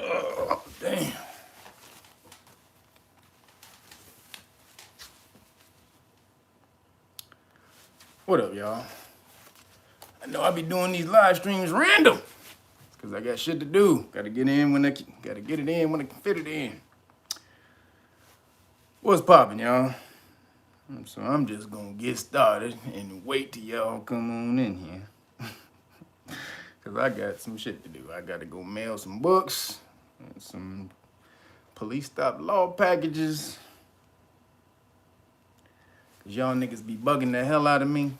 Oh, damn. What up, y'all? I know I be doing these live streams random. Cause I got shit to do. Gotta get in when gotta get it in when I can fit it in. What's poppin', y'all? So I'm just gonna get started and wait till y'all come on in here. Cause I got some shit to do. I gotta go mail some books and some police stop law packages. Cause y'all niggas be bugging the hell out of me.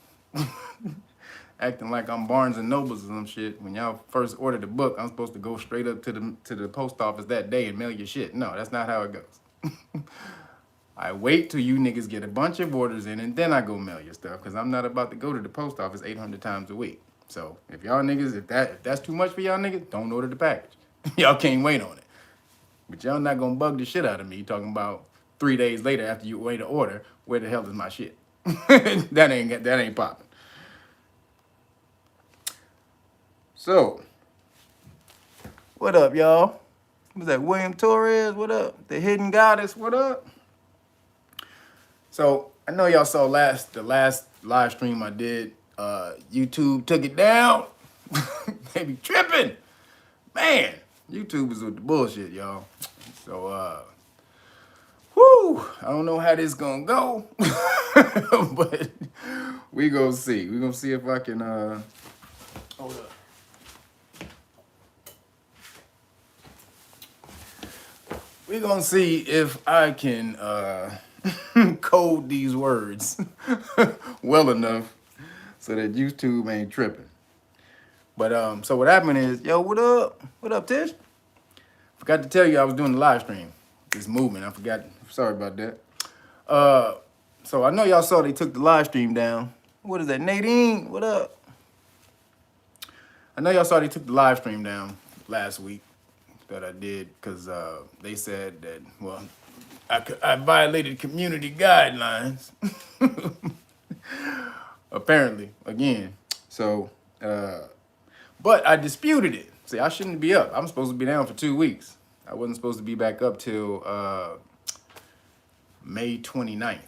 Acting like I'm Barnes and Nobles or some shit. When y'all first ordered the book, I'm supposed to go straight up to the post office that day and mail your shit. No, that's not how it goes. I wait till you niggas get a bunch of orders in and then I go mail your stuff because I'm not about to go to the post office 800 times a week. So if y'all niggas, if that's too much for y'all niggas, don't order the package. Y'all can't wait on it. But y'all not gonna bug the shit out of me talking about 3 days later after you wait to order, where the hell is my shit? that ain't popping. So, what up, y'all? Was that William Torres? What up? The Hidden Goddess? What up? So, I know y'all saw the last live stream I did. YouTube took it down. They be tripping. Man, YouTube is with the bullshit, y'all. So, whoo, I don't know how this gonna go. But we gonna see. We gonna see if I can, hold up. We're gonna see if I can code these words well enough so that YouTube ain't tripping. But so what happened is, yo, what up? What up, Tish? Forgot to tell you I was doing the live stream. This movement, I forgot. Sorry about that. So I know y'all saw they took the live stream down. What is that, Nadine? What up? I know y'all saw they took the live stream down last week that I did because they said that, well, I violated community guidelines. Apparently, again. So, but I disputed it. See, I shouldn't be up. I'm supposed to be down for 2 weeks. I wasn't supposed to be back up till May 29th.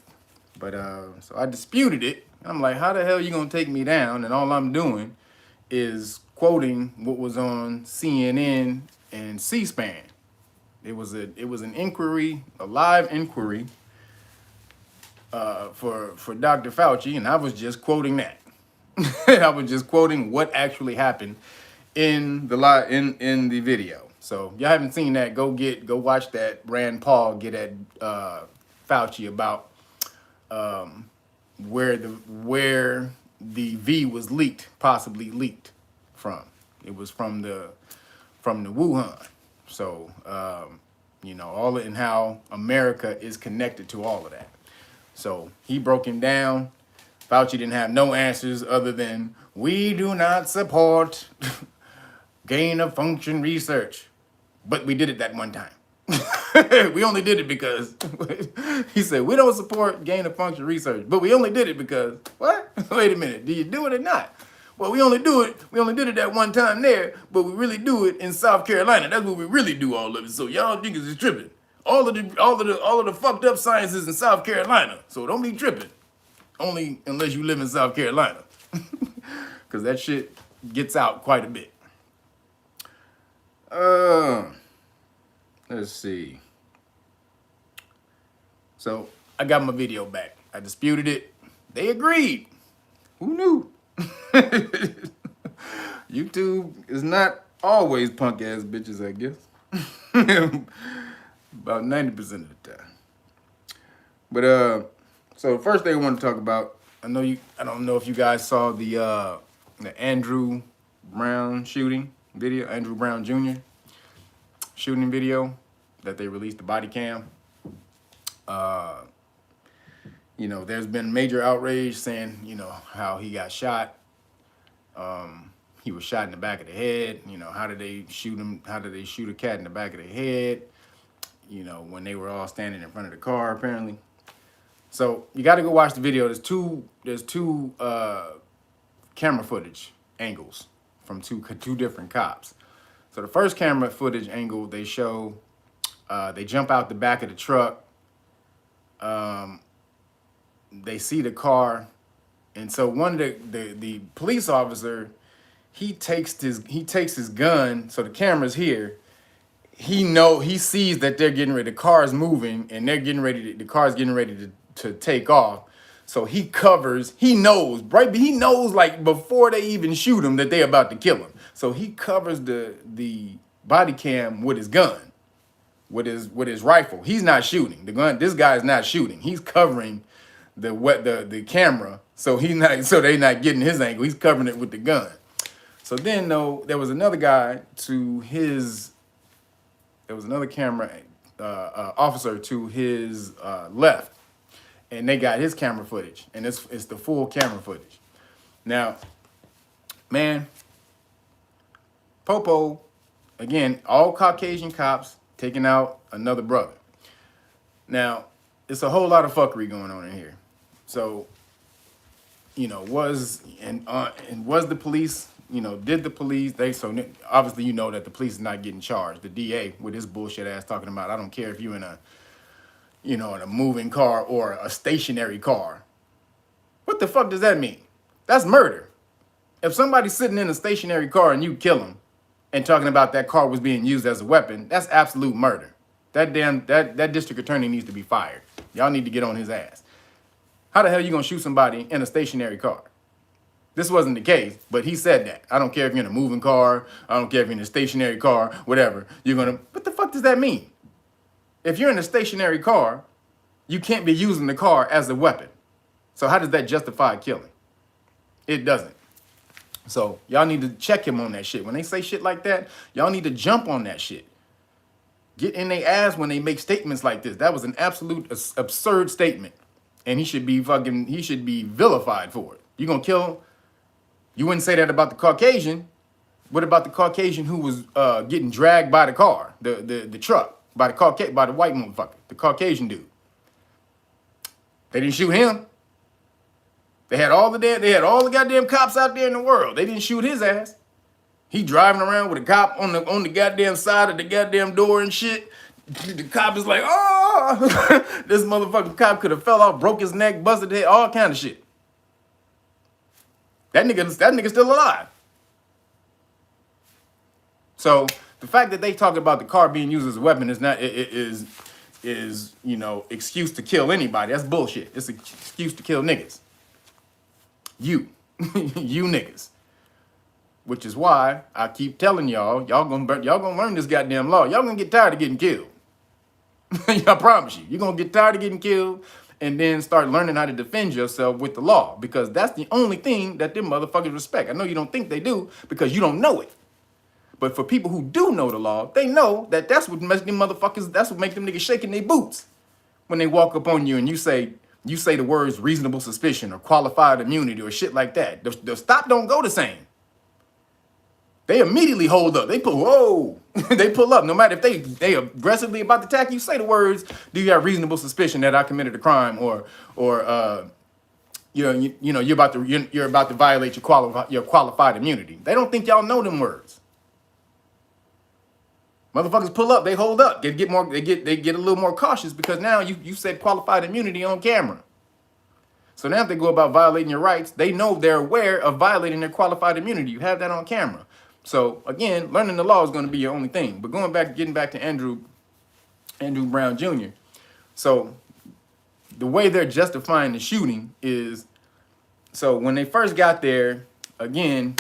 But so I disputed it. I'm like, how the hell are you gonna take me down? And all I'm doing is quoting what was on CNN and C-SPAN. It was an inquiry, a live inquiry for Dr. Fauci, and I was just quoting that. I was just quoting what actually happened in the in the video. So if y'all haven't seen that, go watch that Rand Paul get at Fauci about where the V was leaked, possibly leaked from. It was from the Wuhan. So, you know, all and how America is connected to all of that. So he broke him down. Fauci didn't have no answers other than, we do not support gain of function research. But we did it that one time. We only did it because, he said, we don't support gain of function research, but we only did it because, what? Wait a minute, do you do it or not? Well, we only did it that one time there, but we really do it in South Carolina. That's where we really do all of it. So y'all niggas is tripping. All of the fucked up science is in South Carolina. So don't be tripping. Only unless you live in South Carolina. Cause that shit gets out quite a bit. Let's see. So I got my video back. I disputed it. They agreed. Who knew? YouTube is not always punk ass bitches, I guess. About 90% of the time. But so the first thing I want to talk about, I don't know if you guys saw the Andrew Brown shooting video, Andrew Brown Jr. shooting video that they released, the body cam. You know, there's been major outrage saying, you know, how he got shot. He was shot in the back of the head. You know, how did they shoot him? How did they shoot a cat in the back of the head? You know, when they were all standing in front of the car, apparently. So you got to go watch the video. There's two camera footage angles from two different cops. So the first camera footage angle, they show they jump out the back of the truck. They see the car, and so one of the police officer, he takes his gun. So the camera's here. He sees that they're getting ready. The car's moving, and they're getting ready. The car's getting ready to take off. So he covers. He knows, right? He knows, like, before they even shoot him, that they're about to kill him. So he covers the body cam with his gun, with his rifle. He's not shooting the gun. This guy's not shooting. He's covering the camera, so they're not getting his angle. He's covering it with the gun. So then, though, there was another guy to his. There was another camera officer to his left, and they got his camera footage, and it's the full camera footage. Now, man, Popo, again, all Caucasian cops taking out another brother. Now, it's a whole lot of fuckery going on in here. So, you know, was the police, you know, did the police, obviously, you know that the police is not getting charged. The DA with his bullshit ass talking about, I don't care if you're in a moving car or a stationary car. What the fuck does that mean? That's murder. If somebody's sitting in a stationary car and you kill them and talking about that car was being used as a weapon, that's absolute murder. That district attorney needs to be fired. Y'all need to get on his ass. How the hell you gonna shoot somebody in a stationary car? This wasn't the case, but he said that. I don't care if you're in a moving car. I don't care if you're in a stationary car, whatever. What the fuck does that mean? If you're in a stationary car, you can't be using the car as a weapon. So how does that justify killing? It doesn't. So y'all need to check him on that shit. When they say shit like that, y'all need to jump on that shit. Get in their ass when they make statements like this. That was an absolute absurd statement. And he should be vilified for it. You gonna kill him? You wouldn't say that about the Caucasian. What about the Caucasian who was getting dragged by the car, the truck, by the white motherfucker, the Caucasian dude? They didn't shoot him. They had all the goddamn cops out there in the world. They didn't shoot his ass. He driving around with a cop on the goddamn side of the goddamn door and shit. The cop is like, oh, this motherfucking cop could have fell off, broke his neck, busted his head, all kind of shit. That nigga's still alive. So the fact that they talk about the car being used as a weapon is you know, excuse to kill anybody. That's bullshit. It's an excuse to kill niggas. You niggas. Which is why I keep telling y'all gonna learn this goddamn law. Y'all gonna get tired of getting killed. I promise you. You're gonna get tired of getting killed and then start learning how to defend yourself with the law, because that's the only thing that them motherfuckers respect. I know you don't think they do because you don't know it. But for people who do know the law, they know that that's what makes them niggas shaking their boots when they walk up on you and you say the words reasonable suspicion or qualified immunity or shit like that. The stop don't go the same. They immediately hold up. They pull up. No matter if they aggressively about to attack you, say the words, do you have reasonable suspicion that I committed a crime or you're about to violate your qualified immunity. They don't think y'all know them words. Motherfuckers pull up, they hold up. They get a little more cautious because now you said qualified immunity on camera. So now if they go about violating your rights, they know they're aware of violating their qualified immunity. You have that on camera. So again, learning the law is going to be your only thing. But getting back to Andrew Brown Jr. So the way they're justifying the shooting is, so when they first got there, again,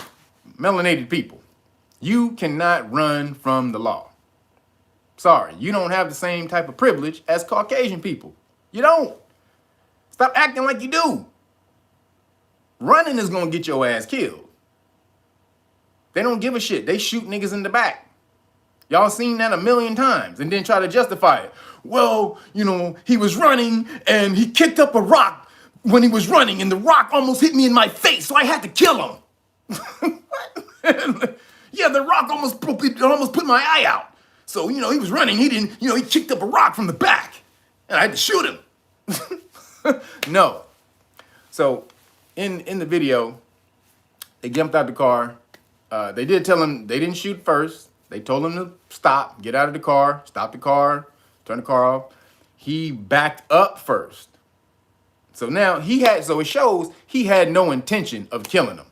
melanated people, you cannot run from the law. Sorry, you don't have the same type of privilege as Caucasian people. You don't. Stop acting like you do. Running is going to get your ass killed. They don't give a shit. They shoot niggas in the back. Y'all seen that a million times and then try to justify it. Well, you know, he was running and he kicked up a rock when he was running and the rock almost hit me in my face, so I had to kill him. Yeah, the rock almost put my eye out. So, you know, he was running. He kicked up a rock from the back and I had to shoot him. No. So in the video, they jumped out the car. They did tell him they didn't shoot first. They told him to stop, get out of the car, stop the car, turn the car off. He backed up first. So now so it shows he had no intention of killing him.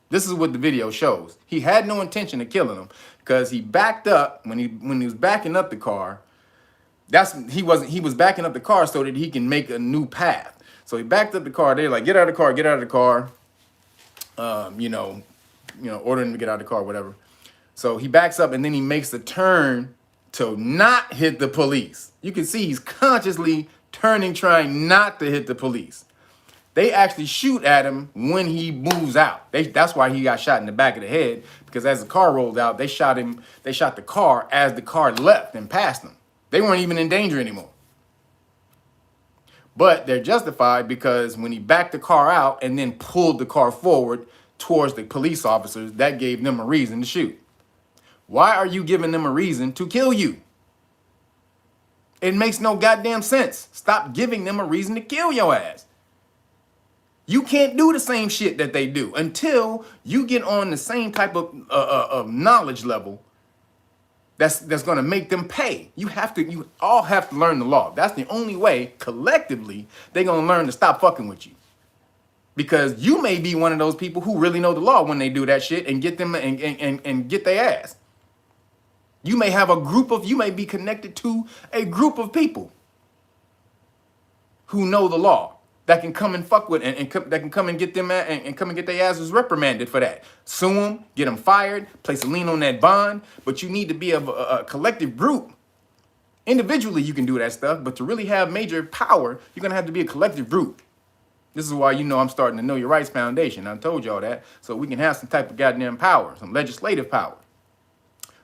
This is what the video shows. He had no intention of killing him because he backed up when he was backing up the car. He was backing up the car so that he can make a new path. So he backed up the car. They're like, get out of the car, get out of the car. Ordering him to get out of the car, whatever. So he backs up and then he makes the turn to not hit the police. You can see he's consciously turning, trying not to hit the police. They actually shoot at him when he moves out. That's why he got shot in the back of the head, because as the car rolled out, they shot the car as the car left and passed him. They weren't even in danger anymore. But they're justified because when he backed the car out and then pulled the car forward towards the police officers, that gave them a reason to shoot. Why are you giving them a reason to kill you? It makes no goddamn sense. Stop giving them a reason to kill your ass. You can't do the same shit that they do until you get on the same type of knowledge level that's going to make them pay. You all have to learn the law. That's the only way collectively they're going to learn to stop fucking with you. Because you may be one of those people who really know the law when they do that shit and get them and get their ass. You may be connected to a group of people who know the law that can come and fuck with that can come and get them and come and get their asses reprimanded for that. Sue them, get them fired, place a lien on that bond. But you need to be a collective group. Individually, you can do that stuff, but to really have major power, you're gonna have to be a collective group. This is why I'm starting to Know Your Rights Foundation. I told y'all that, so we can have some type of goddamn power, some legislative power.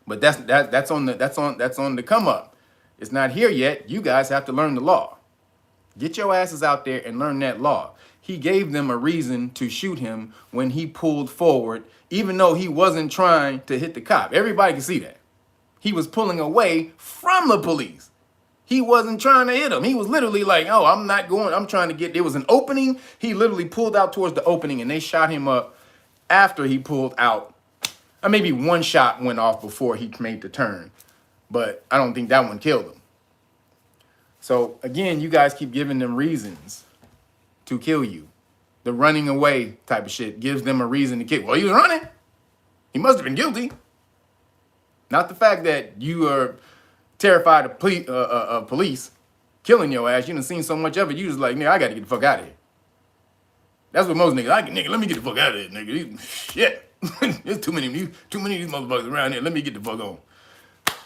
But that's on the come up. It's not here yet. You guys have to learn the law. Get your asses out there and learn that law. He gave them a reason to shoot him when he pulled forward, even though he wasn't trying to hit the cop. Everybody can see that. He was pulling away from the police. He wasn't trying to hit him. He was literally like, oh, I'm not going. I'm trying to get, there was an opening. He literally pulled out towards the opening and they shot him up after he pulled out. Or maybe one shot went off before he made the turn, but I don't think that one killed him. So again, you guys keep giving them reasons to kill you. The running away type of shit gives them a reason to kill. Well, he was running. He must have been guilty. Not the fact that you are terrified of police killing your ass. You done seen so much of it. You just like, nigga, I got to get the fuck out of here. That's what most niggas like. Nigga, let me get the fuck out of here, nigga. Shit. There's too many of these motherfuckers around here. Let me get the fuck on.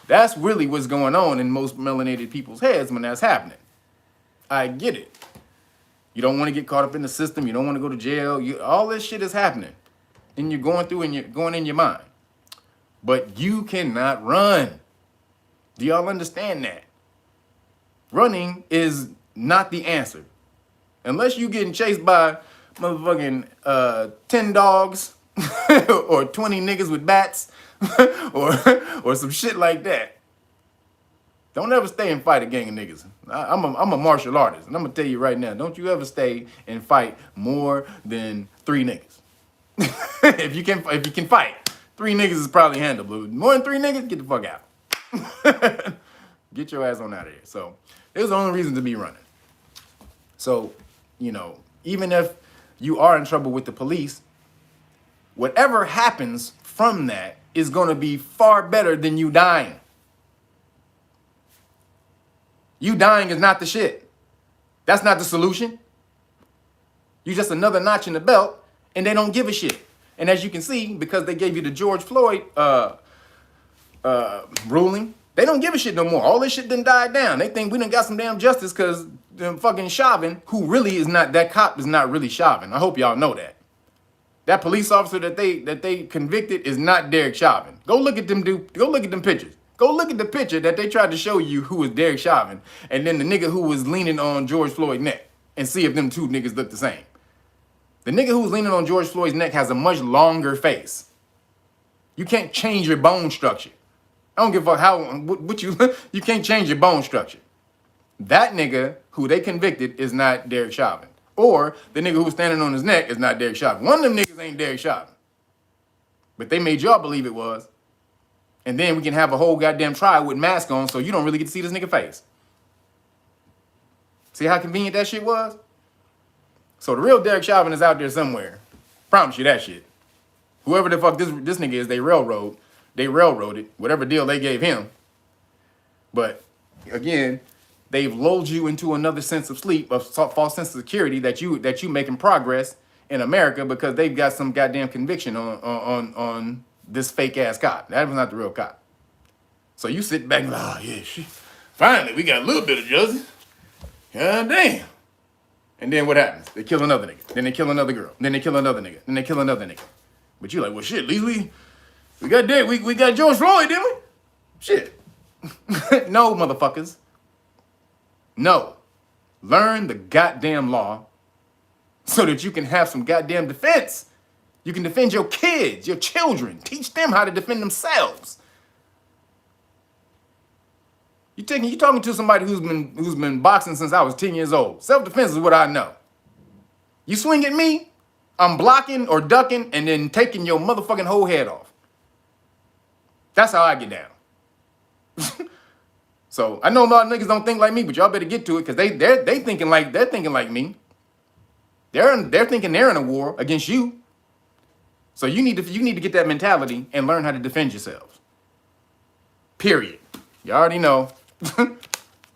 That's really what's going on in most melanated people's heads when that's happening. I get it. You don't want to get caught up in the system. You don't want to go to jail. All this shit is happening. And you're going through and you're going in your mind. But you cannot run. Do y'all understand that? Running is not the answer. Unless you're getting chased by motherfucking 10 dogs or 20 niggas with bats or some shit like that. Don't ever stay and fight a gang of niggas. I'm a martial artist, and I'm gonna tell you right now, don't you ever stay and fight more than 3 niggas. if you can fight, 3 niggas is probably handleable. More than 3 niggas, get the fuck out. Get your ass on out of here. So there's the only reason to be running. So, even if you are in trouble with the police, whatever happens from that is going to be far better than you dying. You dying is not the shit. That's not the solution. You just another notch in the belt, and they don't give a shit. And as you can see, because they gave you the George Floyd ruling, they don't give a shit no more. All this shit done died down. They think we done got some damn justice because fucking Chauvin, who really is not, that cop is not really Chauvin. I hope y'all know that. That police officer that they convicted is not Derek Chauvin. Go look at them pictures. Go look at the picture that they tried to show you who was Derek Chauvin, and then the nigga who was leaning on George Floyd's neck, and see if them two niggas look the same. The nigga who was leaning on George Floyd's neck has a much longer face. You can't change your bone structure. I don't give a fuck you can't change your bone structure. That nigga who they convicted is not Derek Chauvin. Or the nigga who was standing on his neck is not Derek Chauvin. One of them niggas ain't Derek Chauvin. But they made y'all believe it was. And then we can have a whole goddamn trial with masks on so you don't really get to see this nigga face. See how convenient that shit was? So the real Derek Chauvin is out there somewhere. Promise you that shit. Whoever the fuck this nigga is, they railroaded whatever deal they gave him. But again, they've lulled you into another sense of sleep, of false sense of security that you making progress in America because they've got some goddamn conviction on this fake ass cop. That was not the real cop. So you sit back and like, oh yeah, shit. Finally we got a little bit of justice. God damn. And then what happens? They kill another nigga. Then they kill another girl. Then they kill another nigga. Then they kill another nigga. But you're like, well shit, at least we got dead. We got George Floyd, didn't we? Shit. No, motherfuckers. No. Learn the goddamn law so that you can have some goddamn defense. You can defend your kids, your children. Teach them how to defend themselves. You talking to somebody who's been boxing since I was 10 years old. Self-defense is what I know. You swing at me, I'm blocking or ducking and then taking your motherfucking whole head off. That's how I get down. So I know a lot of niggas don't think like me, but y'all better get to it because they're thinking like me. They're thinking they're in a war against you. So you need to get that mentality and learn how to defend yourselves. Period. You already know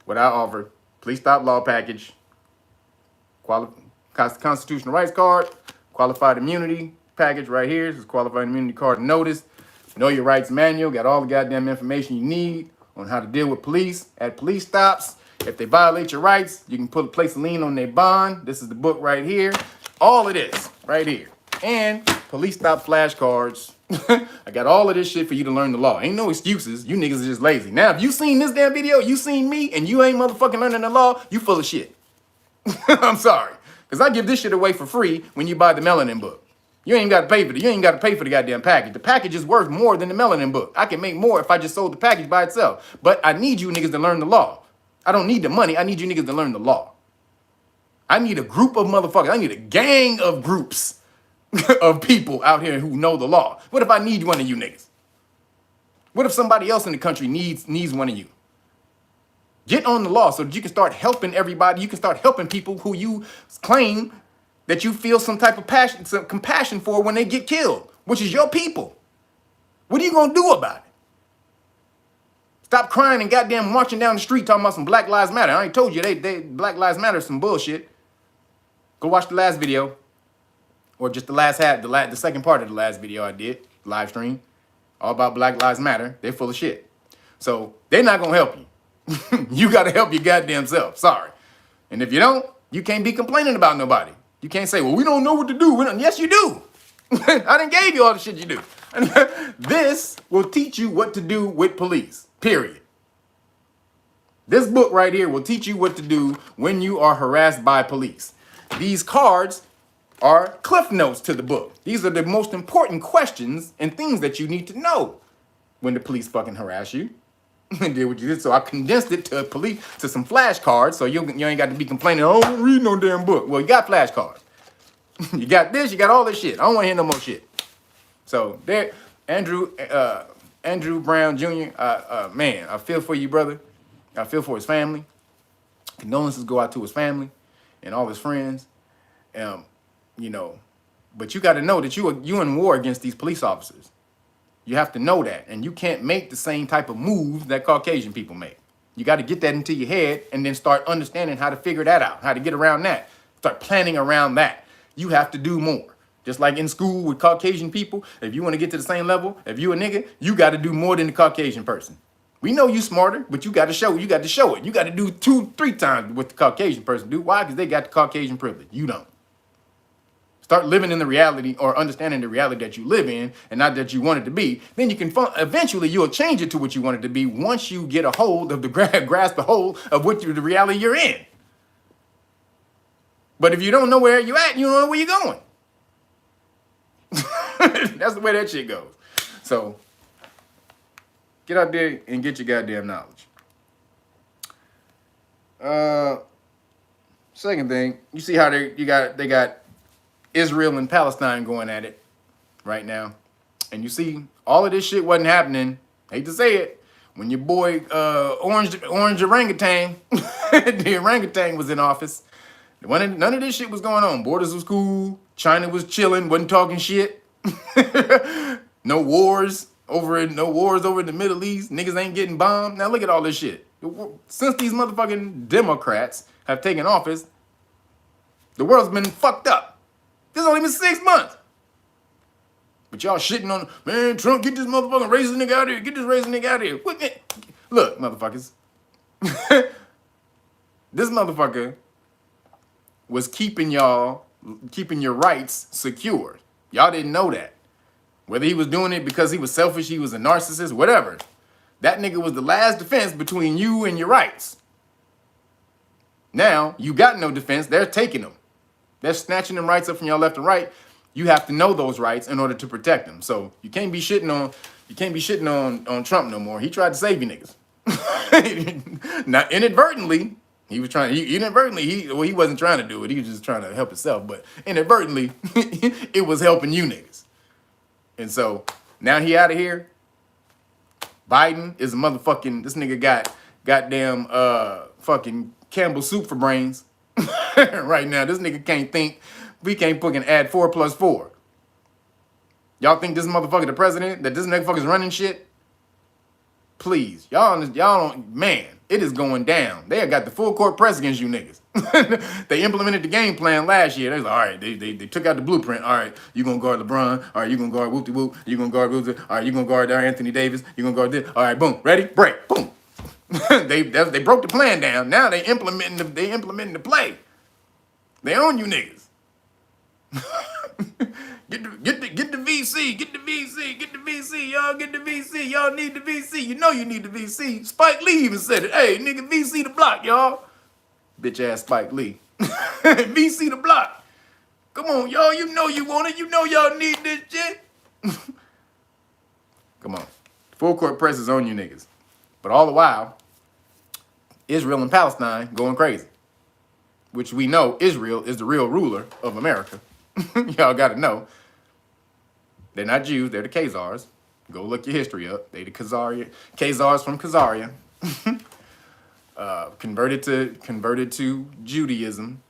what I offer. Police stop law package, constitutional rights card, qualified immunity package right here. This is qualified immunity card notice. Know your rights manual. Got all the goddamn information you need on how to deal with police at police stops. If they violate your rights, you can place a lien on their bond. This is the book right here. All of this right here. And police stop flashcards. I got all of this shit for you to learn the law. Ain't no excuses. You niggas are just lazy. Now, if you seen this damn video, you seen me, and you ain't motherfucking learning the law, you full of shit. I'm sorry. Because I give this shit away for free when you buy the melanin book. You ain't got to pay for it. You ain't got to pay for the goddamn package. The package is worth more than the melanin book. I can make more if I just sold the package by itself. But I need you niggas to learn the law. I don't need the money. I need you niggas to learn the law. I need a group of motherfuckers. I need a gang of groups of people out here who know the law. What if I need one of you niggas? What if somebody else in the country needs one of you? Get on the law so that you can start helping everybody. You can start helping people who you claim that you feel some type of passion, some compassion for when they get killed, which is your people. What are you gonna do about it? Stop crying and goddamn marching down the street talking about some Black Lives Matter. I already told you they Black Lives Matter is some bullshit. Go watch the last video. Or just the last half, the second part of the last video I did, live stream, all about Black Lives Matter. They're full of shit. So they're not going to help you. You got to help your goddamn self. Sorry. And if you don't, you can't be complaining about nobody. You can't say, well, we don't know what to do. Yes, you do. I done gave you all the shit you do. This will teach you what to do with police, period. This book right here will teach you what to do when you are harassed by police. These cards are cliff notes to the book. These are the most important questions and things that you need to know when the police fucking harass you and did what you did. So I condensed it to some flashcards so you ain't got to be complaining, oh, I don't read no damn book. Well, you got flashcards. You got this, you got all this shit. I don't want to hear no more shit. So there, Andrew Brown Jr., man, I feel for you, brother. I feel for his family. Condolences go out to his family and all his friends. You know, but you got to know that you in war against these police officers. You have to know that, and you can't make the same type of moves that Caucasian people make. You got to get that into your head and then start understanding how to figure that out, how to get around that. Start planning around that. You have to do more. Just like in school with Caucasian people, if you want to get to the same level, if you a nigga, you got to do more than the Caucasian person. We know you smarter, but you got to show it. You got to do 2-3 times what the Caucasian person do. Why? Because they got the Caucasian privilege. You don't. Start living in the reality or understanding the reality that you live in and not that you want it to be. Then you can eventually you'll change it to what you want it to be once you get a hold of grasp the hold of the reality you're in. But if you don't know where you're at, you don't know where you're going. That's the way that shit goes. So get out there and get your goddamn knowledge. Second thing, you see how they got Israel and Palestine going at it right now. And you see, all of this shit wasn't happening Hate to say it. When your boy Orange Orangutan, the orangutan was in office, none of this shit was going on. Borders was cool. China was chilling, wasn't talking shit. No wars over in the Middle East. Niggas ain't getting bombed. Now look at all this shit. Since these motherfucking Democrats have taken office, the world's been fucked up. This only been 6 months. But y'all shitting on, man, Trump, get this motherfucking racist nigga out of here. Get this racist nigga out of here. Look, motherfuckers. This motherfucker was keeping your rights secure. Y'all didn't know that. Whether he was doing it because he was selfish, he was a narcissist, whatever. That nigga was the last defense between you and your rights. Now, you got no defense. They're taking them. They're snatching them rights up from your left and right. You have to know those rights in order to protect them. So you can't be shitting on Trump no more. He tried to save you niggas. Now, inadvertently, he wasn't trying to do it. He was just trying to help himself. But inadvertently, it was helping you niggas. And so now he out of here. Biden is a motherfucking, this nigga got goddamn fucking Campbell soup for brains. Right now, this nigga can't think. We can't fucking add 4 plus 4. Y'all think this motherfucker the president? That this motherfucker's running shit? Please. Y'all don't, man, it is going down. They have got the full court press against you niggas. They implemented the game plan last year. They was like, all right, they took out the blueprint. All right, you gonna guard LeBron. All right, you gonna guard whoop-de-whoop. You gonna guard whoop. All right, you gonna guard Anthony Davis. You gonna guard this. All right, boom, ready, break, boom. They broke the plan down. Now they implementing the play. They own you niggas. Get the VC, get the VC, get the VC, y'all get the VC, y'all need the VC. You know you need the VC. Spike Lee even said it. Hey, nigga, VC the block, y'all. Bitch ass Spike Lee. VC the block. Come on, y'all. You know you want it. You know y'all need this shit. Come on. Full court press is on you niggas. But all the while, Israel and Palestine going crazy. Which we know Israel is the real ruler of America. Y'all got to know. They're not Jews. They're the Khazars. Go look your history up. They the Khazars from Khazaria. Converted to Judaism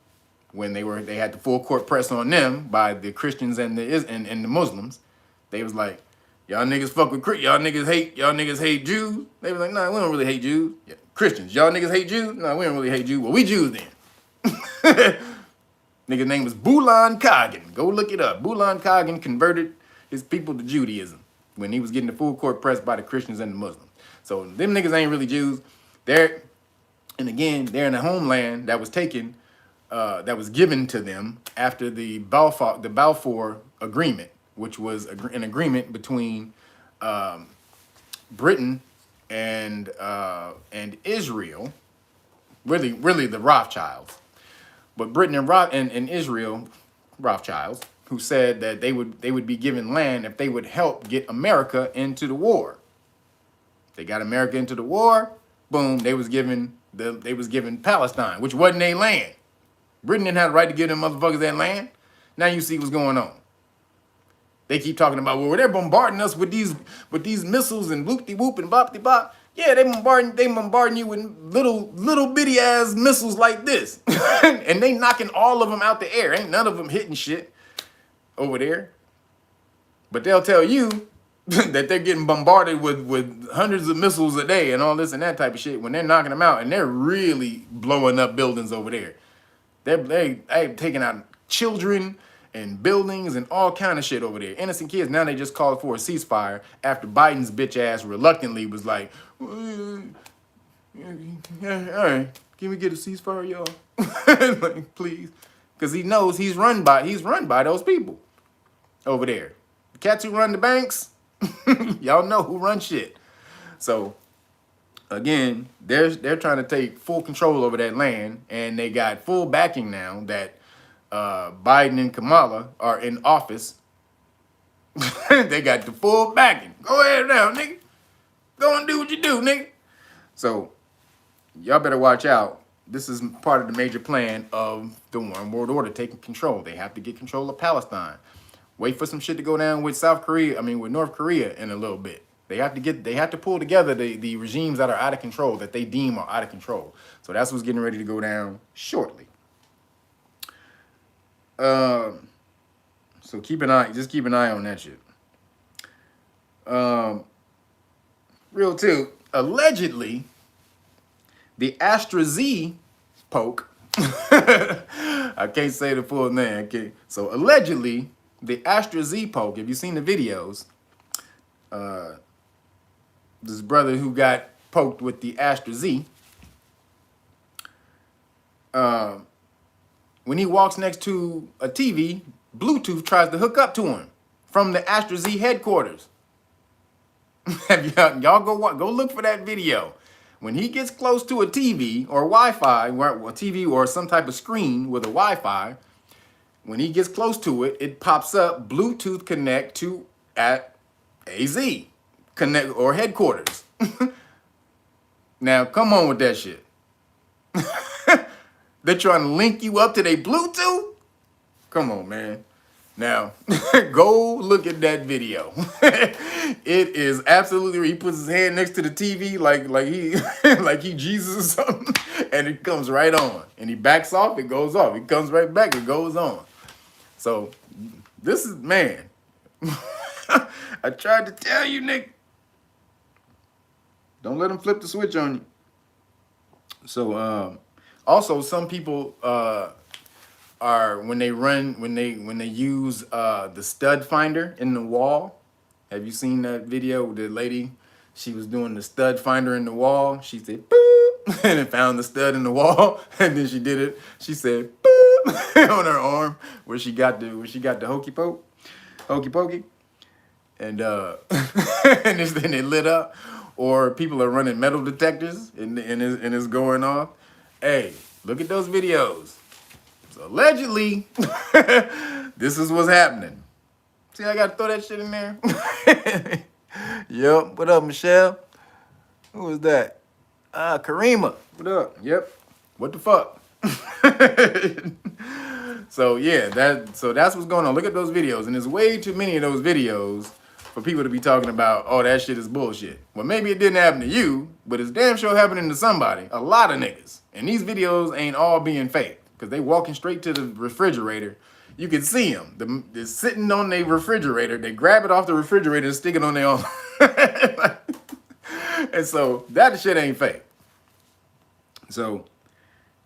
when they had the full court press on them by the Christians and the Muslims. They was like, y'all niggas fuck with y'all niggas hate Jews. They was like, nah, we don't really hate Jews. Yeah. Christians, y'all niggas hate Jews? No, we don't really hate Jews. Well, we Jews then. Nigga's name was Bulan Kagan. Go look it up. Bulan Kagan converted his people to Judaism when he was getting the full court press by the Christians and the Muslims. So them niggas ain't really Jews. They're in a homeland that was taken, that was given to them after the Balfour Agreement, which was an agreement between Britain and Israel, really the Rothschilds. But Britain and Israel, Rothschilds, who said that they would be given land if they would help get America into the war. They got America into the war, boom, they was given Palestine, which wasn't their land. Britain didn't have the right to give them motherfuckers that land. Now you see what's going on. They keep talking about, well, they're bombarding us with these missiles and whoop-de-whoop and bop-de-bop. Yeah, they bombarding you with little bitty ass missiles like this. And they knocking all of them out the air. Ain't none of them hitting shit over there. But they'll tell you that they're getting bombarded with hundreds of missiles a day and all this and that type of shit when they're knocking them out and they're really blowing up buildings over there. They're taking out children and buildings and all kind of shit over there. Innocent kids. Now they just called for a ceasefire after Biden's bitch ass reluctantly was like, all right, can we get a ceasefire, y'all? Like, please. Because he knows he's run by those people over there. The cats who run the banks, y'all know who run shit. So again, they're trying to take full control over that land, and they got full backing now that Biden and Kamala are in office. They got the full backing. Go ahead now, nigga. Go and do what you do, nigga. So y'all better watch out. This is part of the major plan of the One World Order taking control. They have to get control of Palestine. Wait for some shit to go down with North Korea in a little bit. They have to pull together the regimes that are out of control, that they deem are out of control. So that's what's getting ready to go down shortly. So keep an eye on that shit. Real too, allegedly, the AstraZ poke, I can't say the full name, okay? So allegedly, the AstraZ poke, if you've seen the videos, this brother who got poked with the AstraZ, when he walks next to a TV, Bluetooth tries to hook up to him from the AstraZ headquarters. Y'all go look for that video. When he gets close to a TV or Wi-Fi, or a TV or some type of screen with a Wi-Fi, when he gets close to it, it pops up Bluetooth connect to at AZ connect or headquarters. Now, come on with that shit. They're trying to link you up to their Bluetooth? Come on, man. Now, go look at that video. It is absolutely, he puts his hand next to the TV like he like he Jesus or something, and it comes right on. And he backs off, it goes off. He comes right back, it goes on. So, this is, man. I tried to tell you, Nick. Don't let him flip the switch on you. So, also, some people are when they use the stud finder in the wall. Have you seen that video? The lady, she was doing the stud finder in the wall. She said boop, and it found the stud in the wall, and then she did it. She said boop on her arm where she got the hokey pokey, and and then it lit up. Or people are running metal detectors and it's going off. Hey, look at those videos. So allegedly, this is what's happening. See, I got to throw that shit in there. Yep. What up, Michelle? Who was that? Karima. What up? Yep. What the fuck? So yeah, that's what's going on. Look at those videos, and there's way too many of those videos for people to be talking about, oh, that shit is bullshit. Well, maybe it didn't happen to you, but it's damn sure happening to somebody. A lot of niggas. And these videos ain't all being fake, because they walking straight to the refrigerator. You can see them. They're sitting on their refrigerator. They grab it off the refrigerator and stick it on their arm. And so that shit ain't fake. So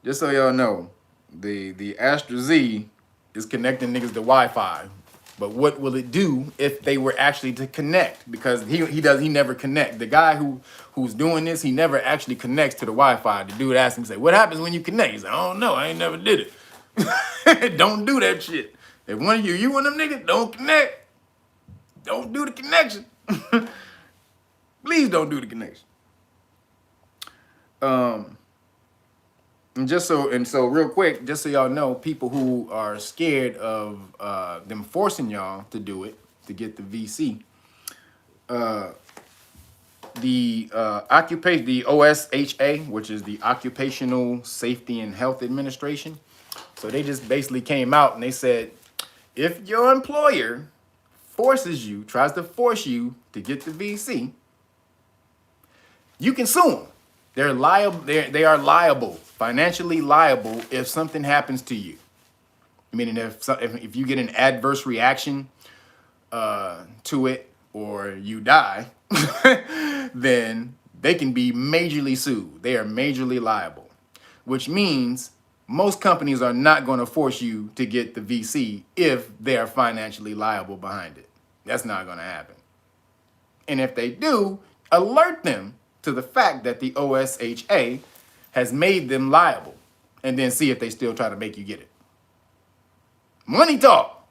just so y'all know, the AstraZ is connecting niggas to Wi-Fi. But what will it do if they were actually to connect? Because he never connect. The guy who's doing this, he never actually connects to the Wi-Fi. The dude asked him, say, what happens when you connect? He's like, I don't know, I ain't never did it. Don't do that shit. If one of you one of them niggas, don't connect. Don't do the connection. Please don't do the connection. And so real quick, just so y'all know, people who are scared of them forcing y'all to do it, to get the VC, the OSHA, which is the Occupational Safety and Health Administration, so they just basically came out and they said, if your employer tries to force you to get the VC, you can sue them. They're liable. They are liable, financially liable, if something happens to you. Meaning, if you get an adverse reaction to it, or you die, then they can be majorly sued. They are majorly liable, which means most companies are not going to force you to get the VC if they are financially liable behind it. That's not going to happen. And if they do, alert them to the fact that the OSHA has made them liable, and then see if they still try to make you get it. Money talk.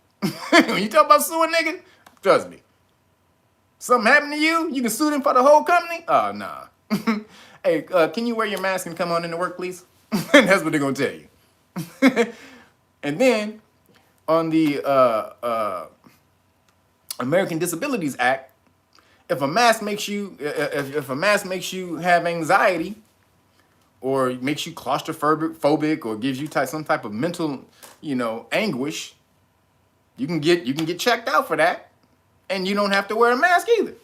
When you talk about suing niggas, trust me. Something happened to you, you can sue them for the whole company? Oh, nah. Hey, can you wear your mask and come on into work, please? And that's what they're going to tell you. And then, on the American Disabilities Act, if a mask makes you have anxiety, or makes you claustrophobic, or gives you some type of mental, anguish, you can get checked out for that, and you don't have to wear a mask either.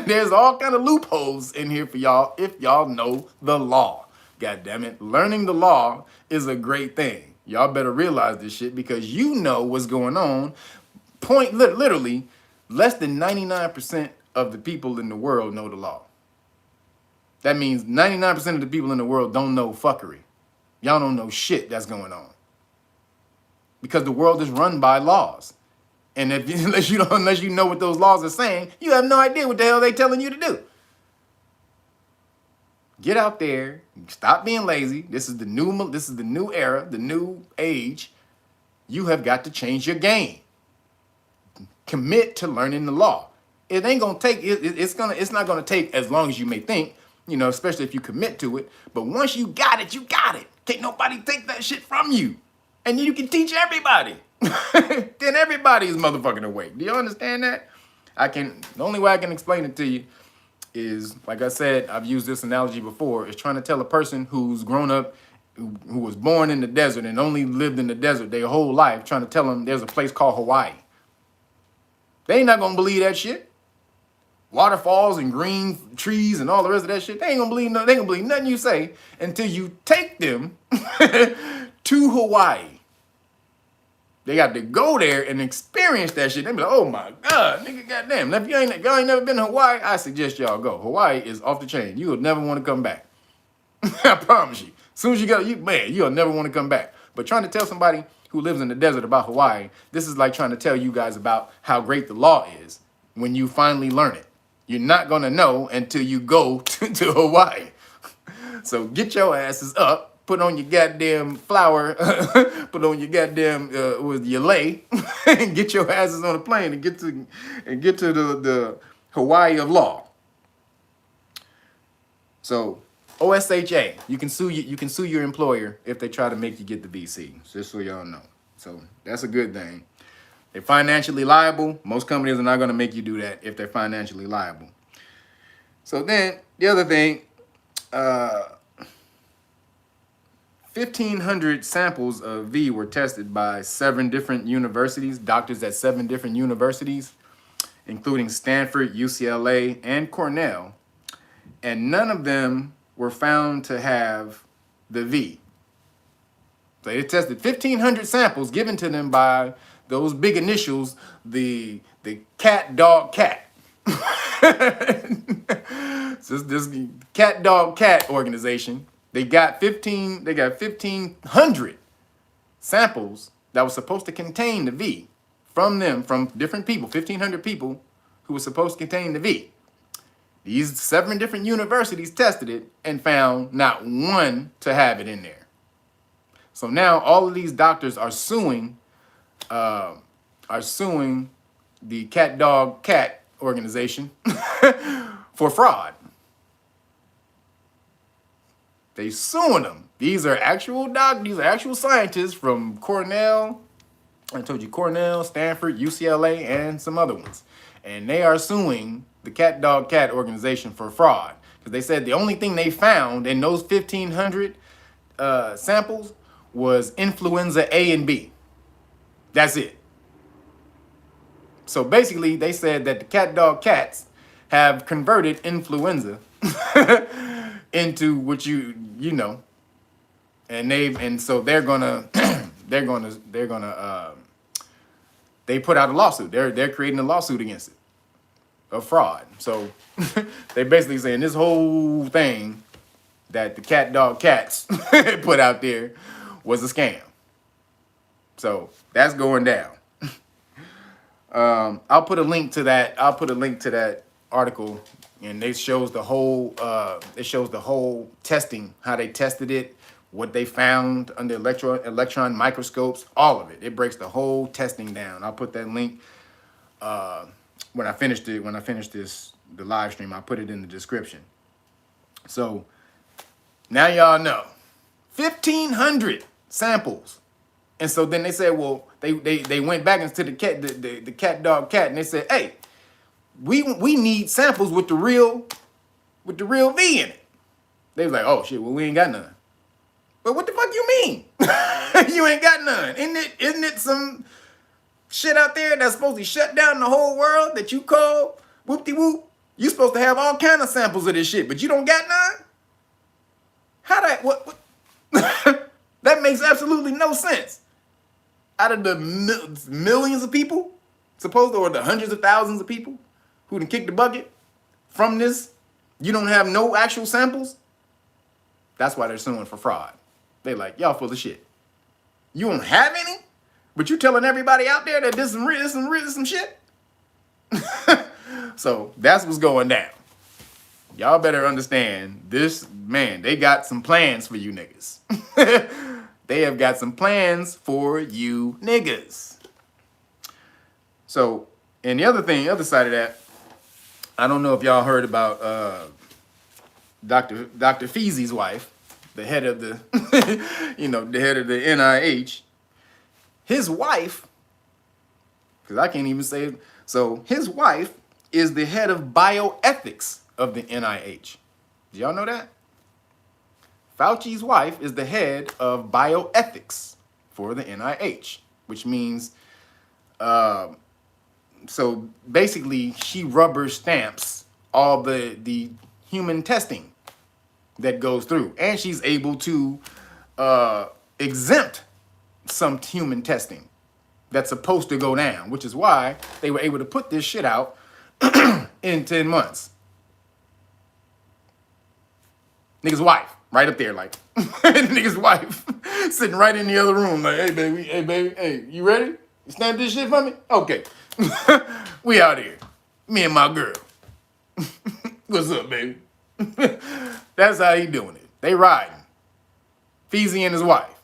There's all kind of loopholes in here for y'all if y'all know the law. God damn it. Learning the law is a great thing. Y'all better realize this shit because you know what's going on. Literally, less than 99% of the people in the world know the law. That means 99% of the people in the world don't know fuckery. Y'all don't know shit that's going on. Because the world is run by laws. And unless you know what those laws are saying, you have no idea what the hell they're telling you to do. Get out there, stop being lazy. This is the new era, the new age. You have got to change your game. Commit to learning the law. It ain't gonna take it's not gonna take as long as you may think, especially if you commit to it. But once you got it, you got it. Can't nobody take that shit from you. And you can teach everybody. Then everybody is motherfucking awake. Do you understand that? The only way I can explain it to you is, like I said, I've used this analogy before, is trying to tell a person who's grown up, who was born in the desert and only lived in the desert their whole life, trying to tell them there's a place called Hawaii. They ain't not gonna believe that shit. Waterfalls and green trees and all the rest of that shit. They ain't gonna believe they ain't gonna believe nothing you say until you take them to Hawaii. They got to go there and experience that shit. They be like, oh my God, nigga, goddamn. If y'all ain't never been to Hawaii, I suggest y'all go. Hawaii is off the chain. You will never want to come back. I promise you. As soon as you go, you'll never want to come back. But trying to tell somebody who lives in the desert about Hawaii, this is like trying to tell you guys about how great the law is when you finally learn it. You're not going to know until you go to Hawaii. So get your asses up. Put on your goddamn flower, put on your goddamn with your lei, and get your asses on a plane and get to the Hawaii of law. So OSHA, you can sue your employer if they try to make you get the VC. Just so y'all know. So that's a good thing. They're financially liable. Most companies are not going to make you do that if they're financially liable. So then the other thing. 1,500 samples of V were tested by 7 different universities, doctors at 7 different universities, including Stanford, UCLA, and Cornell, and none of them were found to have the V. So they tested 1,500 samples given to them by those big initials, the cat, dog, cat. So this cat, dog, cat organization. They got 1,500 samples that was supposed to contain the V from different people, 1,500 people who were supposed to contain the V. These 7 different universities tested it and found not one to have it in there. So now all of these doctors are suing the cat, dog, cat organization for fraud. They suing them. These are actual scientists from Cornell. I told you Cornell, Stanford, UCLA, and some other ones. And they are suing the cat, dog, cat organization for fraud. Because they said the only thing they found in those 1,500 samples was influenza A and B. That's it. So basically, they said that the cat, dog, cats have converted influenza into what you know, and so they're gonna they put out a lawsuit. They're creating a lawsuit against it of fraud. So they basically saying this whole thing that the cat, dog, cats put out there was a scam. So that's going down. I'll put a link to that. Article, and it shows the whole testing, how they tested it, what they found under electron microscopes, all of it. It breaks the whole testing down. I'll put that link when I finish the live stream. I'll put it in the description. So now y'all know 1,500 samples. And so then they said, well, they went back into the cat, dog, cat, and they said, hey, we need samples with the real V in it. They was like, oh shit, well, we ain't got none. But what the fuck you mean? You ain't got none. Isn't it some shit out there that's supposed to shut down the whole world that you call whoop-de-whoop? You supposed to have all kind of samples of this shit, but you don't got none? How that, what? That makes absolutely no sense. Out of the millions of people, or the hundreds of thousands of people who done kicked the bucket from this, you don't have no actual samples? That's why they're suing for fraud. They like, y'all full of shit. You don't have any, but you telling everybody out there that this is some shit? So that's what's going down. Y'all better understand this, man, they got some plans for you niggas. They have got some plans for you niggas. So, and the other side of that, I don't know if y'all heard about Dr. Feezy's wife, the head of the, the head of the NIH. His wife, because I can't even say it. So his wife is the head of bioethics of the NIH. Do y'all know that? Fauci's wife is the head of bioethics for the NIH, which means, so basically she rubber stamps all the human testing that goes through. And she's able to exempt some human testing that's supposed to go down, which is why they were able to put this shit out in 10 months. Nigga's wife, right up there, like, nigga's wife, sitting right in the other room, like, hey, baby, hey, you ready? You snap this shit for me? Okay. We out here. Me and my girl. What's up, baby? That's how he doing it. They riding. Feezy and his wife.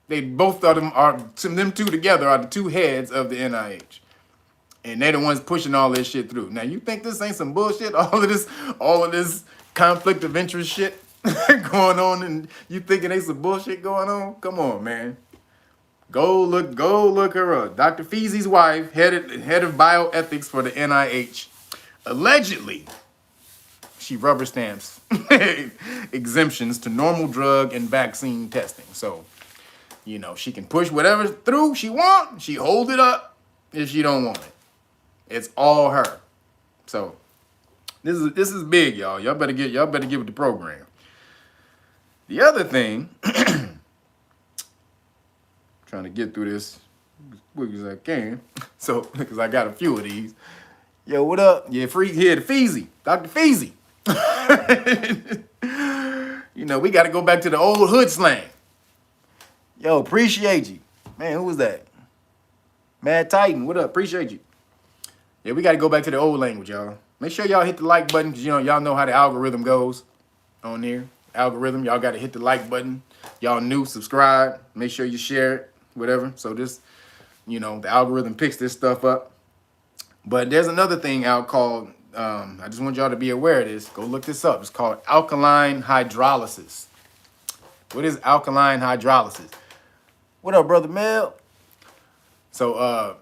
They both of them two together are the two heads of the NIH. And they're the ones pushing all this shit through. Now, you think this ain't some bullshit? All of this conflict of interest shit going on, and you thinking ain't some bullshit going on? Come on, man. Go look her up. Dr. Feezy's wife, head of bioethics for the NIH. Allegedly, she rubber stamps exemptions to normal drug and vaccine testing. So, she can push whatever through she want. She hold it up if she don't want it. It's all her. So this is big, y'all. Y'all better give it the program. The other thing, trying to get through this as quick as I can. So, because I got a few of these. Yo, what up? Yeah, free here, the Feezy, Dr. Feezy. We got to go back to the old hood slang. Yo, appreciate you. Man, who was that? Mad Titan, what up? Appreciate you. Yeah, we got to go back to the old language, y'all. Make sure y'all hit the like button, because, y'all know how the algorithm goes on there. Algorithm, y'all got to hit the like button. Y'all new, subscribe. Make sure you share it, whatever. So this, the algorithm picks this stuff up. But there's another thing out called, I just want y'all to be aware of this. Go look this up. It's called alkaline hydrolysis. What is alkaline hydrolysis? What up, Brother Mel? So,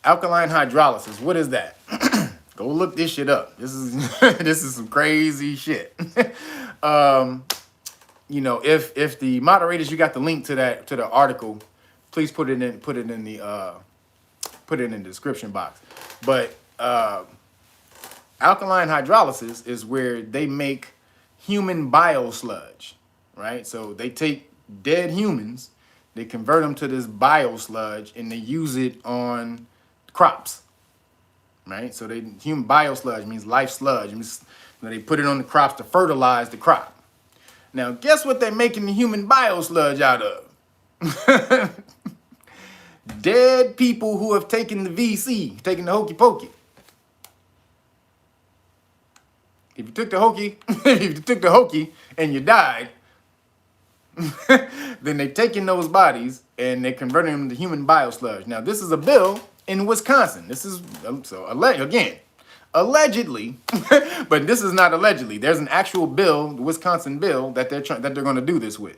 alkaline hydrolysis, what is that? Go look this shit up. This is this is some crazy shit. If the moderators, you got the link to the article, please put it in the description box. But alkaline hydrolysis is where they make human biosludge, right? So they take dead humans, they convert them to this biosludge, and they use it on crops, right? So human biosludge means life sludge. It means, they put it on the crops to fertilize the crop. Now, guess what they're making the human biosludge out of? Dead people who have taken the VC, taken the hokey pokey. If you took the hokey and you died, then they're taking those bodies and they're converting them to human biosludge. Now, this is a bill in Wisconsin. This is, allegedly, but this is not allegedly. There's an actual bill, the Wisconsin bill, that they're going to do this with.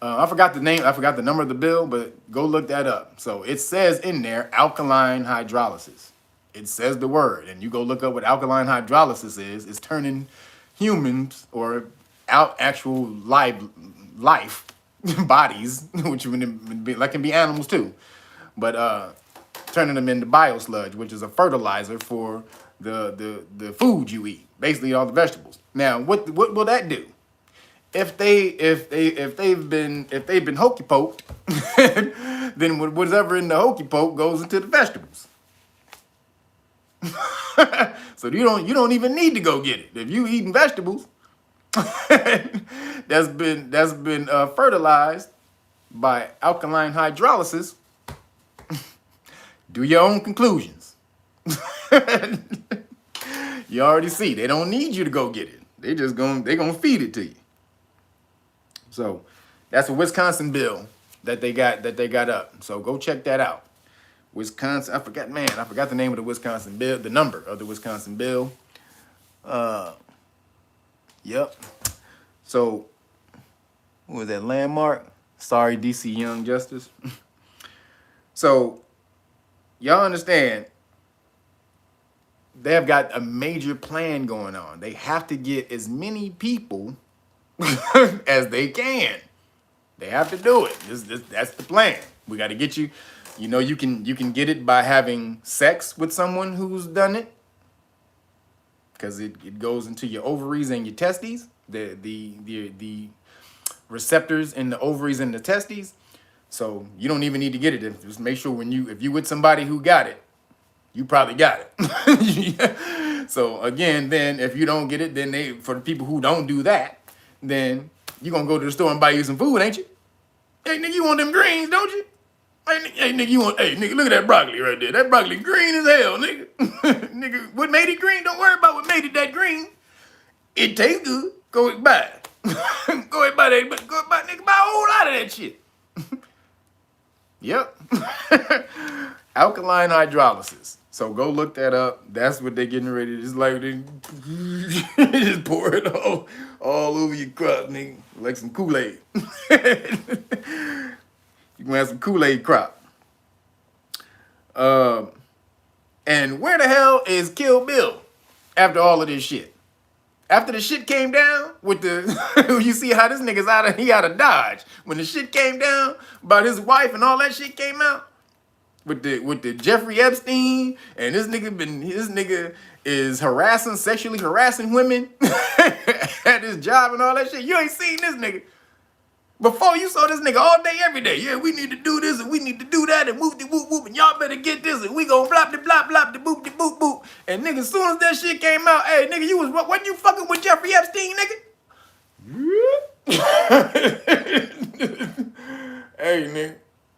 I forgot the name. I forgot the number of the bill, but go look that up. So it says in there, alkaline hydrolysis. It says the word, and you go look up what alkaline hydrolysis is. It's turning humans or actual life bodies, which can be animals too, but turning them into biosludge, which is a fertilizer for the food you eat, basically all the vegetables. Now, what will that do? If they've been hokey poked, then whatever in the hokey poke goes into the vegetables. So you don't even need to go get it if you eating vegetables. that's been fertilized by alkaline hydrolysis. Do your own conclusions. You already see they don't need you to go get it. They gonna feed it to you. So that's a Wisconsin bill that they got up. So go check that out. Wisconsin, I forgot the name of the Wisconsin bill, the number of the Wisconsin bill. Yep. So what was that, landmark? Sorry, DC Young Justice. So y'all understand, they have got a major plan going on. They have to get as many people as they can. They have to do it. That's the plan. We got to get you. You know, you can get it by having sex with someone who's done it, because it goes into your ovaries and your testes. The receptors in the ovaries and the testes. So you don't even need to get it. Just make sure if you with somebody who got it, you probably got it. So again, then if you don't get it, then for the people who don't do that, then you're gonna go to the store and buy you some food, ain't you? Hey nigga, you want them greens, don't you? Hey nigga, look at that broccoli right there. That broccoli green as hell, nigga. Nigga, what made it green? Don't worry about what made it that green. It tastes good. Go ahead, buy it. Go ahead, buy that. Go ahead, nigga, buy a whole lot of that shit. Yep. Alkaline hydrolysis. So go look that up. That's what they're getting ready to, just like they just pour it all over your crop, nigga, like some Kool-Aid. You can have some Kool-Aid crop. And where the hell is Kill Bill after all of this shit? After the shit came down with the, you see how this nigga's out of Dodge. When the shit came down about his wife and all that shit came out with the Jeffrey Epstein, and this nigga is sexually harassing women at his job and all that shit. You ain't seen this nigga. Before, you saw this nigga all day, every day. Yeah, we need to do this and we need to do that and whoop de whoop whoop, and y'all better get this and we gon' blop de blop blop de boop de boop boop. And nigga, as soon as that shit came out, hey nigga, wasn't you fucking with Jeffrey Epstein, nigga? Hey nigga,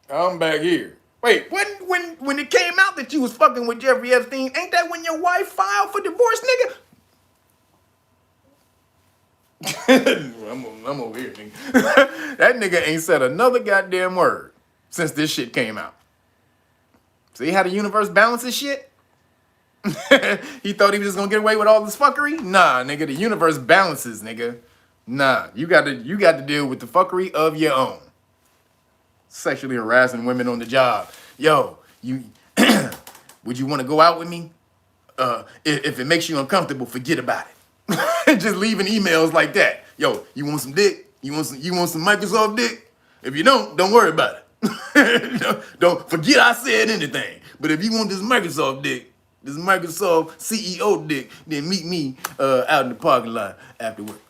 I'm back here. Wait, when it came out that you was fucking with Jeffrey Epstein, ain't that when your wife filed for divorce, nigga? I'm over here, nigga. That nigga ain't said another goddamn word since this shit came out. See how the universe balances shit? He thought he was just gonna get away with all this fuckery? Nah, nigga, the universe balances, nigga. Nah, you got to deal with the fuckery of your own. Sexually harassing women on the job. Yo, would you want to go out with me? If it makes you uncomfortable, forget about it. Just leaving emails like that. Yo, you want some dick? You want some Microsoft dick? If you don't worry about it. Don't forget I said anything. But if you want this Microsoft dick, this Microsoft CEO dick, then meet me out in the parking lot after work.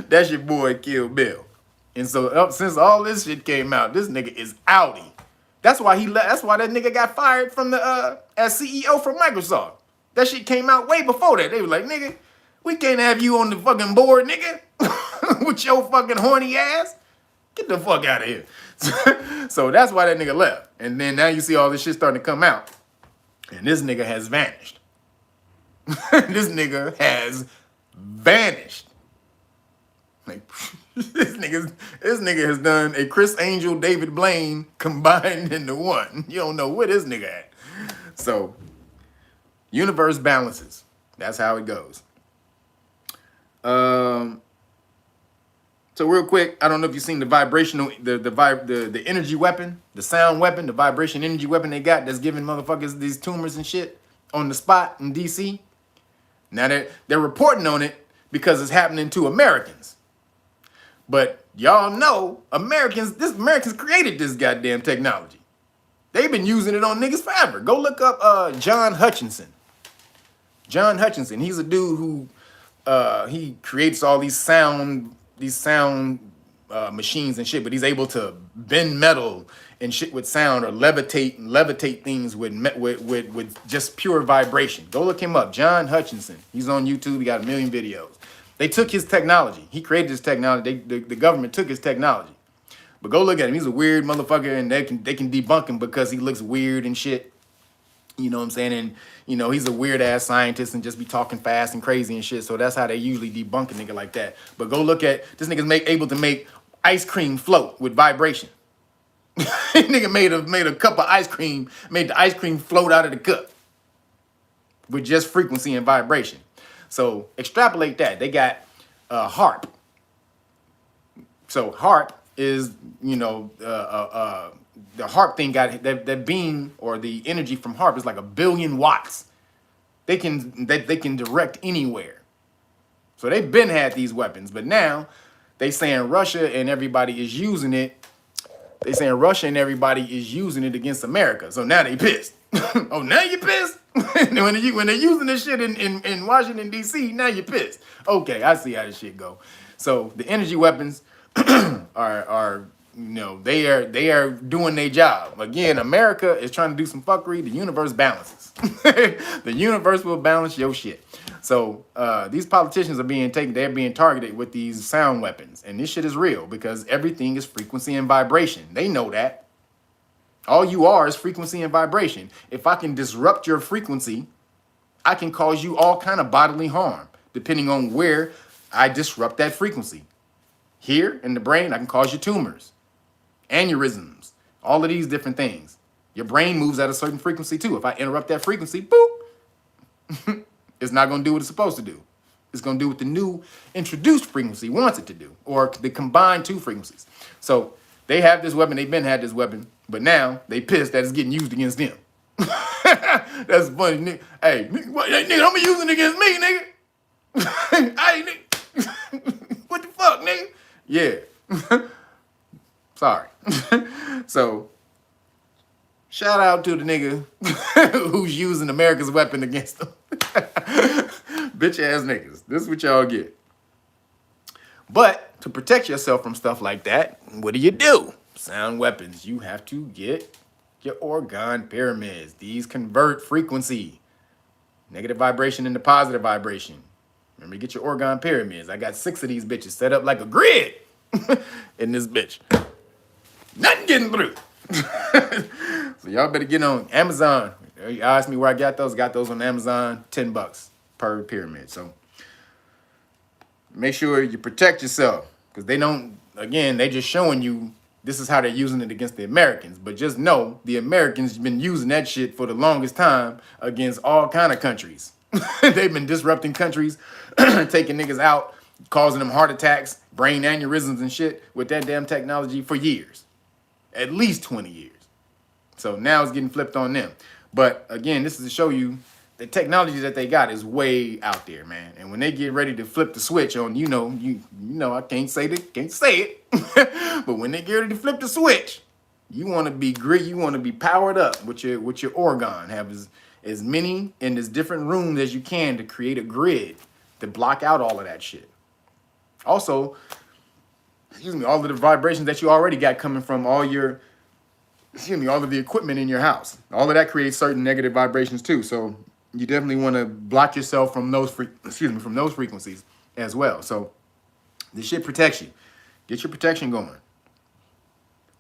That's your boy Kill Bill. And so since all this shit came out, this nigga is outie. That's why that nigga got fired from the as CEO from Microsoft. That shit came out way before that. They were like, nigga, we can't have you on the fucking board, nigga, with your fucking horny ass. Get the fuck out of here. So that's why that nigga left. And then now you see all this shit starting to come out. And this nigga has vanished. This nigga has vanished. Like, this nigga has done a Chris Angel, David Blaine combined into one. You don't know where this nigga at. So, universe balances. That's how it goes. So real quick, I don't know if you've seen the vibrational, the energy weapon, the sound weapon, the vibration energy weapon they got that's giving motherfuckers these tumors and shit on the spot in DC. Now they're reporting on it because it's happening to Americans. But y'all know Americans created this goddamn technology. They've been using it on niggas forever. Go look up John Hutchinson. John Hutchinson, he's a dude who he creates all these sound machines and shit, but he's able to bend metal and shit with sound, or levitate things with just pure vibration. Go look him up, John Hutchinson. He's on YouTube. He got a million videos. They took his technology. He created his technology. The government took his technology. But go look at him. He's a weird motherfucker, and they can debunk him because he looks weird and shit. You know what I'm saying? And, you know, he's a weird-ass scientist and just be talking fast and crazy and shit. So that's how they usually debunk a nigga like that. But go look at, this nigga's able to make ice cream float with vibration. Nigga made a cup of ice cream, made the ice cream float out of the cup with just frequency and vibration. So extrapolate that. They got HARP. So HARP is, you know, the HARP thing got that beam, or the energy from HARP is like 1 billion watts. They can direct anywhere. So they've been had these weapons, but now they saying Russia and everybody is using it. They saying Russia and everybody is using it against America. So now they pissed. Oh, now you pissed? when they're using this shit in Washington, D.C., now you pissed. Okay, I see how this shit go. So the energy weapons are you know, they are doing their job. Again, America is trying to do some fuckery. The universe balances. The universe will balance your shit. So these politicians are they're being targeted with these sound weapons. And this shit is real because everything is frequency and vibration. They know that. All you are is frequency and vibration. If I can disrupt your frequency, I can cause you all kind of bodily harm, depending on where I disrupt that frequency. Here in the brain, I can cause you tumors, aneurysms, all of these different things. Your brain moves at a certain frequency too. If I interrupt that frequency, boop, it's not going to do what it's supposed to do. It's going to do what the new introduced frequency wants it to do, or the combined two frequencies. So they have this weapon. They've been had this weapon, but now they pissed that it's getting used against them. That's funny, nigga. Hey, nigga, don't be using it against me, nigga. Hey, nigga. What the fuck, nigga? Yeah. Sorry. So, shout out to the nigga who's using America's weapon against them. Bitch ass niggas. This is what y'all get. But to protect yourself from stuff like that, what do? Sound weapons. You have to get your orgone pyramids. These convert frequency. Negative vibration into positive vibration. Remember, get your orgone pyramids. I got 6 of these bitches set up like a grid in this bitch. Nothing getting through. So y'all better get on Amazon. You asked me where I got those. Got those on Amazon. $10 per pyramid. So make sure you protect yourself, because they don't. Again, they just showing you this is how they're using it against the Americans. But just know the Americans have been using that shit for the longest time against all kind of countries. They've been disrupting countries, taking niggas out, causing them heart attacks, brain aneurysms and shit with that damn technology for years. At least 20 years. So now it's getting flipped on them. But again, this is to show you the technology that they got is way out there, man. And when they get ready to flip the switch on, you know, I can't say it. But when they get ready to flip the switch, you want to be grit, you want to be powered up with your orgone. Have as many in as different rooms as you can to create a grid to block out all of that shit. Also, all of the vibrations that you already got coming from all of the equipment in your house. All of that creates certain negative vibrations too. So you definitely want to block yourself from those frequencies as well. So this shit protects you. Get your protection going.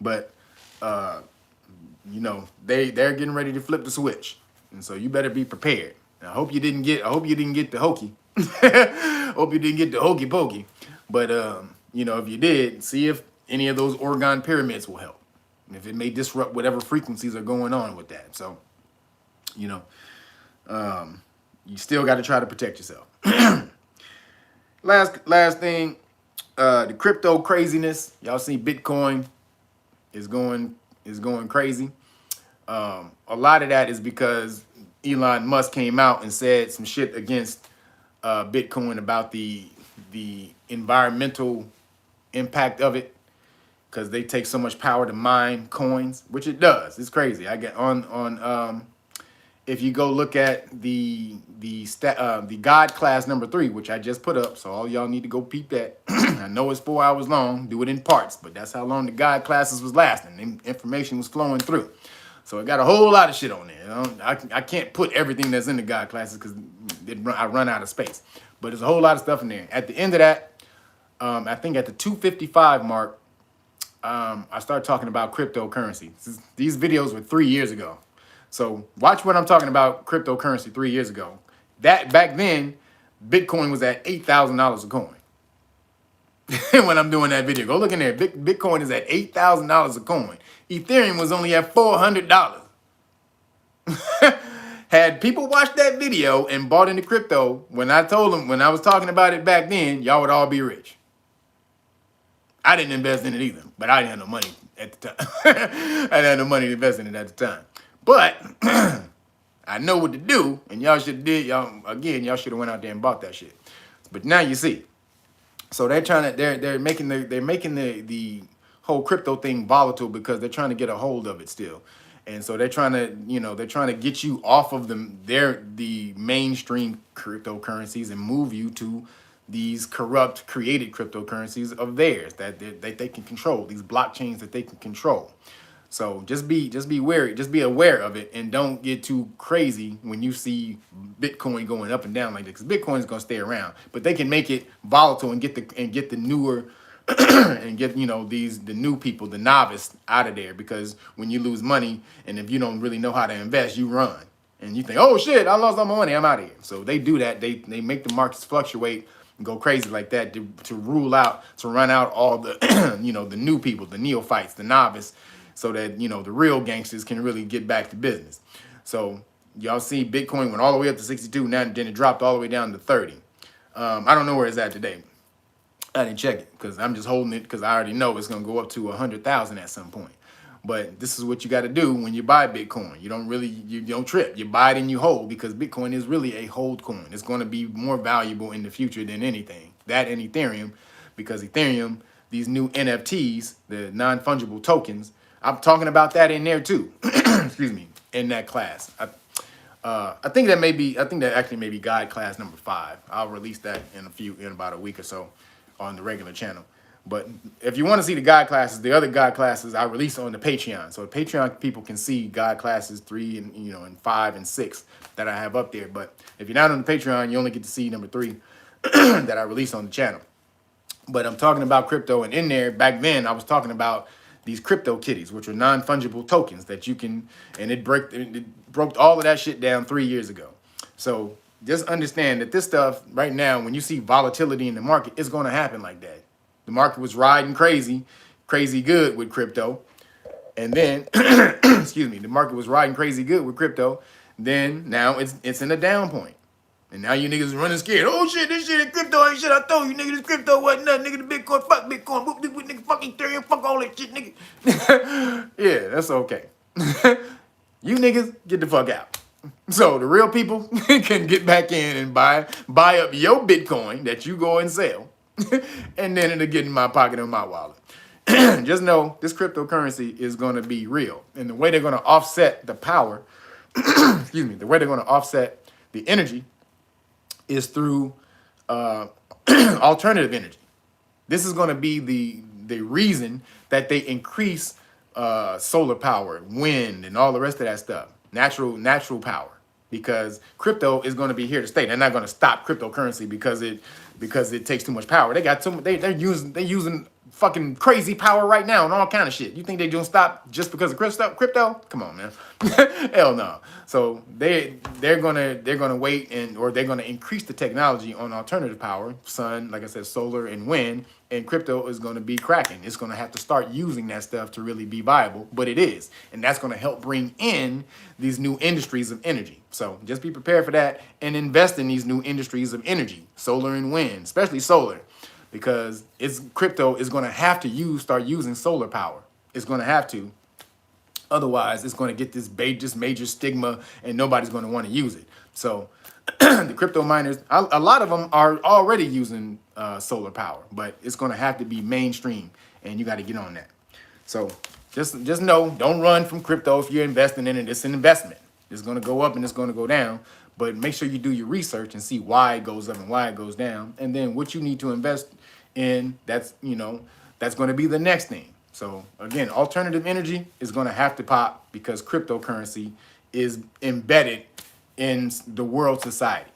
But you know, they're getting ready to flip the switch. And so you better be prepared. And I hope you didn't get the hokey. Hope you didn't get the hokey pokey. But you know, if you did, see if any of those orgone pyramids will help. And if it may disrupt whatever frequencies are going on with that. So, you know, you still got to try to protect yourself. Last thing, the crypto craziness. Y'all see Bitcoin is going crazy. A lot of that is because Elon Musk came out and said some shit against Bitcoin about the environmental impact of it, because they take so much power to mine coins, which it does. It's crazy. I get on if you go look at the God class number 3, which I just put up, so all y'all need to go peep that. I know it's 4 hours long. Do it in parts, but that's how long the God classes was lasting. Information was flowing through. So it got a whole lot of shit on there. I can't put everything that's in the God classes because I run out of space. But there's a whole lot of stuff in there. At the end of that, I think at the 255 mark, I started talking about cryptocurrency. These videos were 3 years ago. So watch what I'm talking about cryptocurrency 3 years ago. That back then, Bitcoin was at $8,000 a coin. When I'm doing that video, go look in there. Bitcoin is at $8,000 a coin. Ethereum was only at $400. Had people watched that video and bought into crypto, when I told them, when I was talking about it back then, y'all would all be rich. I didn't invest in it either, but I didn't have no money at the time. I didn't have no money to invest in it at the time. But I know what to do, and y'all should did. Y'all should have went out there and bought that shit. But now you see. So they're trying to they're making the whole crypto thing volatile because they're trying to get a hold of it still. And so they're trying to get you off of the mainstream cryptocurrencies and move you to these corrupt created cryptocurrencies of theirs that they can control, these blockchains that they can control. So just be wary, just be aware of it, and don't get too crazy when you see Bitcoin going up and down like this. Because Bitcoin is going to stay around, but they can make it volatile and get the newer and get the new people, the novice, out of there. Because when you lose money and if you don't really know how to invest, you run and you think, oh shit, I lost all my money, I'm out of here. So they do that. They make the markets fluctuate and go crazy like that to run out all the the new people, the neophytes, the novice, so that the real gangsters can really get back to business. So y'all see Bitcoin went all the way up to 62, now then it dropped all the way down to 30. I don't know where it's at today. I didn't check it because I'm just holding it because I already know it's gonna go up to 100,000 at some point. But this is what you got to do when you buy Bitcoin. You don't trip. You buy it and you hold, because Bitcoin is really a hold coin. It's going to be more valuable in the future than anything. That and Ethereum, because Ethereum, these new NFTs, the non-fungible tokens, I'm talking about that in there too. Excuse me, in that class. I think that actually may be guide class number 5. I'll release that in about a week or so on the regular channel. But if you want to see the guide classes, the other guide classes I release on the Patreon. So the Patreon people can see guide classes 3 and 5 and 6 that I have up there. But if you're not on the Patreon, you only get to see number 3 that I release on the channel. But I'm talking about crypto, and in there back then I was talking about these crypto kitties, which are non-fungible tokens that you can, and it broke all of that shit down 3 years ago. So just understand that this stuff right now, when you see volatility in the market, it's going to happen like that. The market was riding crazy good with crypto. And then, excuse me, the market was riding crazy good with crypto. Then now it's in a down point. And now you niggas running scared. Oh shit, this shit is crypto ain't shit. I told you, nigga, this crypto wasn't nothing. Nigga, the Bitcoin, fuck Bitcoin. Whoop, nigga, fucking Ethereum, fuck all that shit, nigga. Yeah, that's okay. You niggas, get the fuck out. So the real people can get back in and buy up your Bitcoin that you go and sell. And then it'll get in my pocket or my wallet. Just know this cryptocurrency is going to be real. And the way they're going to offset the power, excuse me, the way they're going to offset the energy is through alternative energy. This is going to be the reason that they increase solar power, wind, and all the rest of that stuff. Natural power. Because crypto is going to be here to stay. They're not going to stop cryptocurrency because it takes too much power. They're using fucking crazy power right now and all kind of shit. You think they're gonna stop just because of crypto? Come on, man. Hell no. So they're gonna wait or they're gonna increase the technology on alternative power, sun, like I said, solar and wind, and crypto is gonna be cracking. It's gonna have to start using that stuff to really be viable, but it is. And that's gonna help bring in these new industries of energy. So just be prepared for that and invest in these new industries of energy, solar and wind, especially solar. Because crypto is going to have to start using solar power. It's going to have to. Otherwise, it's going to get this major stigma and nobody's going to want to use it. So the crypto miners, a lot of them are already using solar power, but it's going to have to be mainstream, and you got to get on that. So just know, don't run from crypto if you're investing in it. It's an investment. It's going to go up and it's going to go down. But make sure you do your research and see why it goes up and why it goes down. And then what you need to invest in, that's, you know, that's going to be the next thing. So again, alternative energy is going to have to pop because cryptocurrency is embedded in the world society.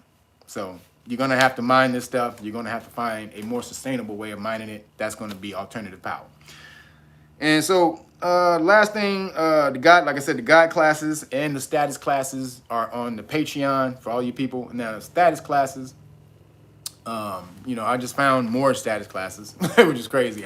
So you're going to have to mine this stuff. You're going to have to find a more sustainable way of mining it. That's going to be alternative power. And so last thing, the God, like I said, the God classes and the status classes are on the Patreon for all you people. Now, the status classes, you know, I just found more status classes, which is crazy.